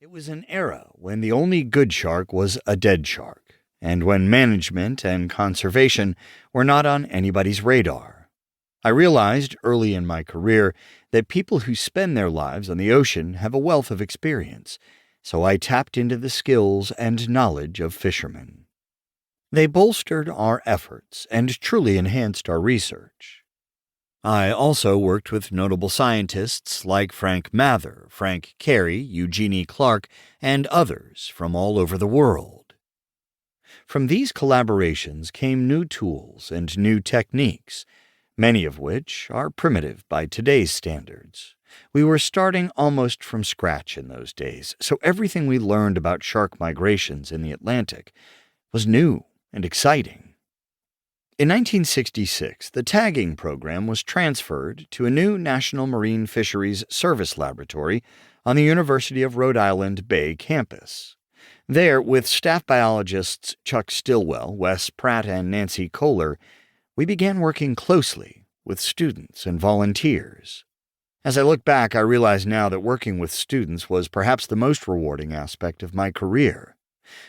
It was an era when the only good shark was a dead shark, and when management and conservation were not on anybody's radar. I realized early in my career that people who spend their lives on the ocean have a wealth of experience, so I tapped into the skills and knowledge of fishermen. They bolstered our efforts and truly enhanced our research. I also worked with notable scientists like Frank Mather, Frank Carey, Eugenie Clark, and others from all over the world. From these collaborations came new tools and new techniques, many of which are primitive by today's standards. We were starting almost from scratch in those days, so everything we learned about shark migrations in the Atlantic was new and exciting. In 1966, the tagging program was transferred to a new National Marine Fisheries Service laboratory on the University of Rhode Island Bay campus. There, with staff biologists Chuck Stillwell, Wes Pratt, and Nancy Kohler, we began working closely with students and volunteers. As I look back, I realize now that working with students was perhaps the most rewarding aspect of my career.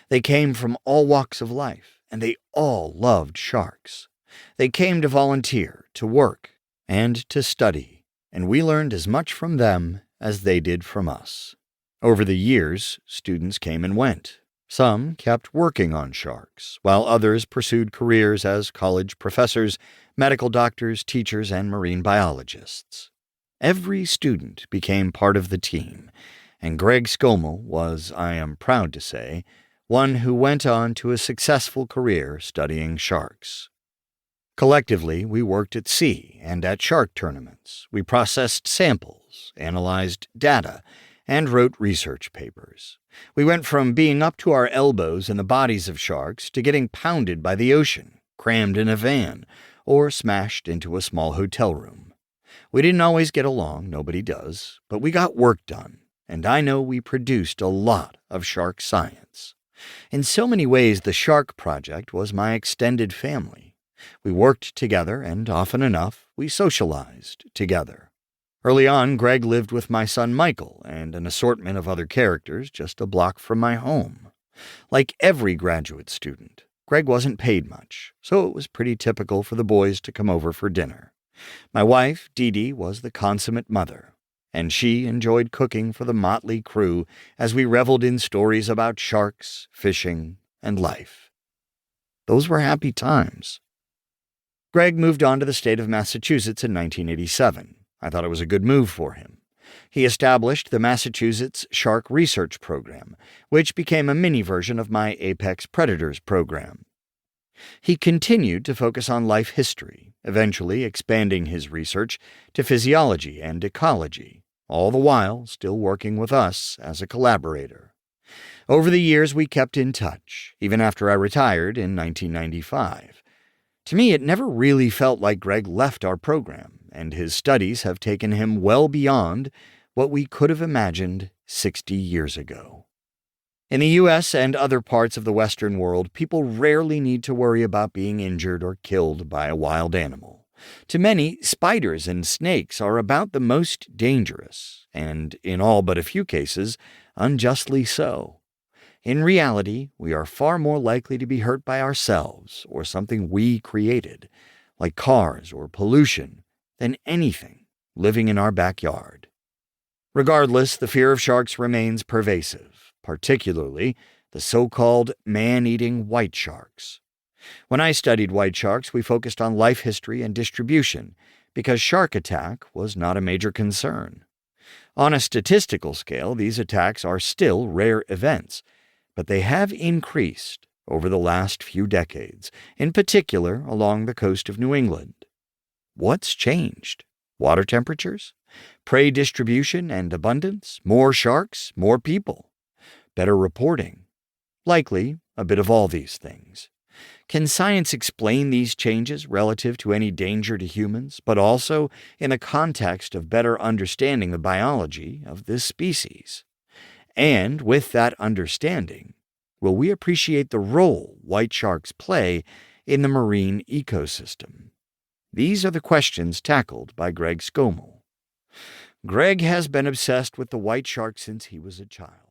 They came from all walks of life, and they all loved sharks. They came to volunteer, to work, and to study, and we learned as much from them as they did from us. Over the years, students came and went. Some kept working on sharks, while others pursued careers as college professors, medical doctors, teachers, and marine biologists. Every student became part of the team, and Greg Skomal was, I am proud to say, one who went on to a successful career studying sharks. Collectively, we worked at sea and at shark tournaments. We processed samples, analyzed data, and wrote research papers. We went from being up to our elbows in the bodies of sharks to getting pounded by the ocean, crammed in a van, or smashed into a small hotel room. We didn't always get along, nobody does, but we got work done, and I know we produced a lot of shark science. In so many ways, the Shark Project was my extended family. We worked together, and often enough, we socialized together. Early on, Greg lived with my son Michael and an assortment of other characters just a block from my home. Like every graduate student, Greg wasn't paid much, so it was pretty typical for the boys to come over for dinner. My wife, Dee Dee, was the consummate mother, and she enjoyed cooking for the motley crew as we reveled in stories about sharks, fishing, and life. Those were happy times. Greg moved on to the state of Massachusetts in 1987. I thought it was a good move for him. He established the Massachusetts Shark Research Program, which became a mini version of my Apex Predators program. He continued to focus on life history, eventually expanding his research to physiology and ecology, all the while still working with us as a collaborator. Over the years, we kept in touch, even after I retired in 1995. To me, it never really felt like Greg left our program, and his studies have taken him well beyond what we could have imagined 60 years ago. In the U.S. and other parts of the Western world, people rarely need to worry about being injured or killed by a wild animal. To many, spiders and snakes are about the most dangerous, and in all but a few cases, unjustly so. In reality, we are far more likely to be hurt by ourselves or something we created, like cars or pollution, than anything living in our backyard. Regardless, the fear of sharks remains pervasive, particularly the so-called man-eating white sharks. When I studied white sharks, we focused on life history and distribution because shark attack was not a major concern. On a statistical scale, these attacks are still rare events, but they have increased over the last few decades, in particular along the coast of New England. What's changed? Water temperatures? Prey distribution and abundance? More sharks? More people? Better reporting? Likely a bit of all these things. Can science explain these changes relative to any danger to humans, but also in the context of better understanding the biology of this species? And with that understanding, will we appreciate the role white sharks play in the marine ecosystem? These are the questions tackled by Greg Skomal. Greg has been obsessed with the white shark since he was a child.